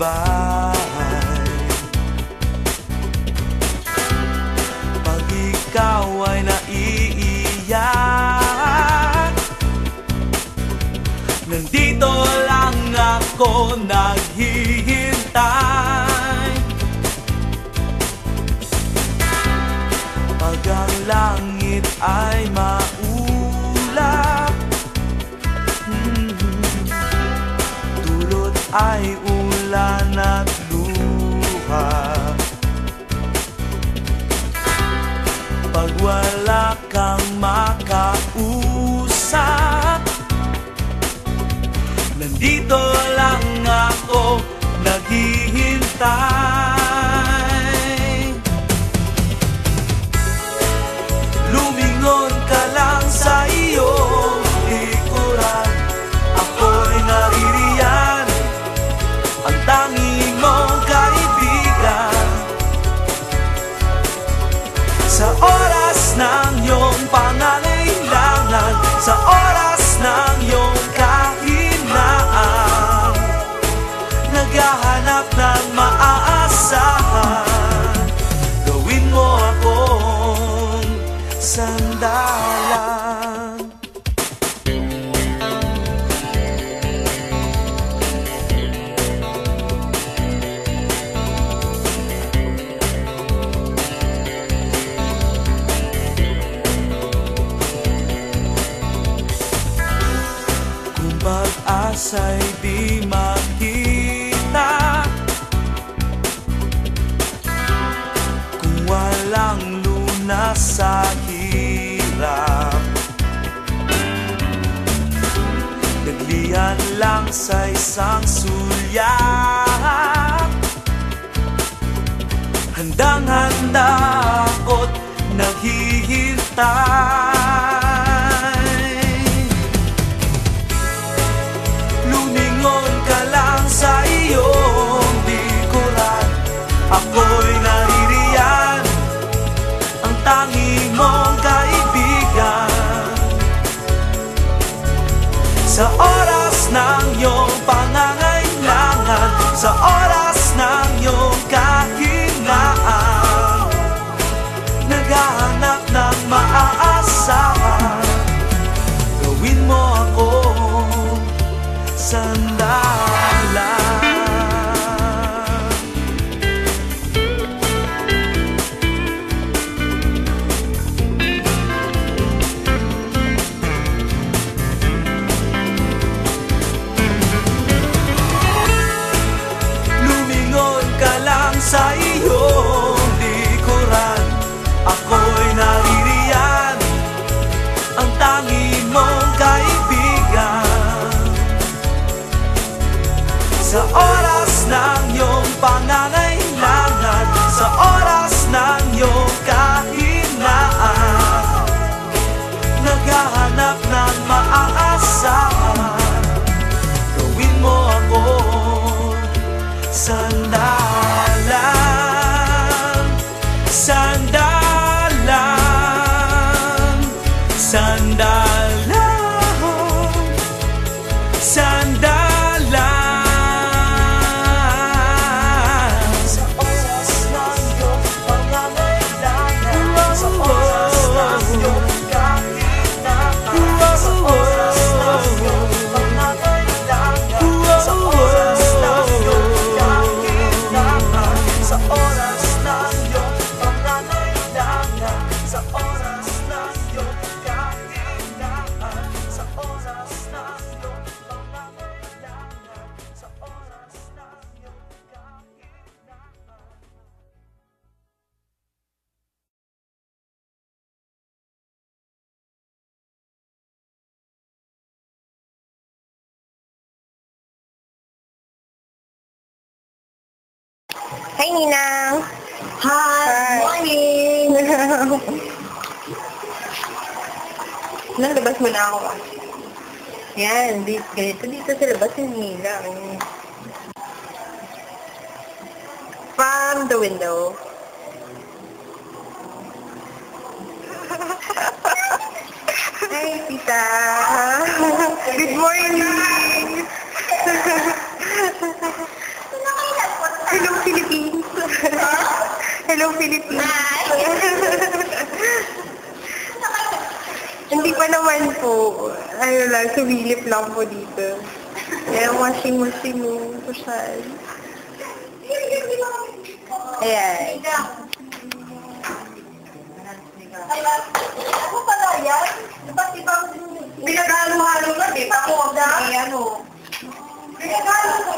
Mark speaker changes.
Speaker 1: bahay. Pag ikaw ay naiiyak, nandito lang ako naghihintay. Pag ang langit ay maulap, dulot ay ulan at luha. Pag wala kang makausap, nandito lang ako naghihintay. Lumingon ka lang sa iyong likuran, ako'y naririyan, ang tanging mong kaibigan. Sa oras ng iyong pangangailangan, sa oras ng iyong kahinaan, naghahanap ng maaasahan, gawin mo akong sandalan. Kung pag-asa'y di makita, kung walang lunas sa hirap, naglihan lang sa isang sulyap, handang-handa ako't naghihintay. Lumingon ka lang sa iyong likuran, ako'y naririyan, ang tanging mong kaibigan. Sa oras ng iyong pangangailangan, sa oras ng iyong kahinaan, naghahanap ng maaasahan, gawin mo akong sandalan. Lumingon ka lang sa iyong likuran, ako'y naririyan, ang tanging mong kaibigan. Sa oras ng iyong pangangailangan, sa oras ng iyong kahinaan, naghahanap ng maaasahan, gawin mo akong sandalan. Sandalan, sandalan, sandalan. Sa oras ng iyong pangangailangan, sa oras ng iyong kahinaan, sa oras ng iyong pangangailangan, sa oras ng iyong kahinaan, sa oras ng iyong pangangailangan, sa oras ng iyong kahinaan, sa oras ng iyong pangangailangan, sa oras ng iyong kahinaan.
Speaker 2: Hi, Ninang!
Speaker 3: Hi! Morning!
Speaker 2: Nang labas mo na ako ah.
Speaker 3: Yan, ganito dito sa labas yung Ninang.
Speaker 2: From the window.
Speaker 3: Hi, Tita! Good morning!
Speaker 2: Philippines. Hindi pa naman po. Ano lang, sumilip lang po dito. Ayan, washing mo. Kusal. Ayan.
Speaker 3: Ano pala yan? Diba ibang... Pinagalo-halo na, di ba? Ako, ano? Pinagalo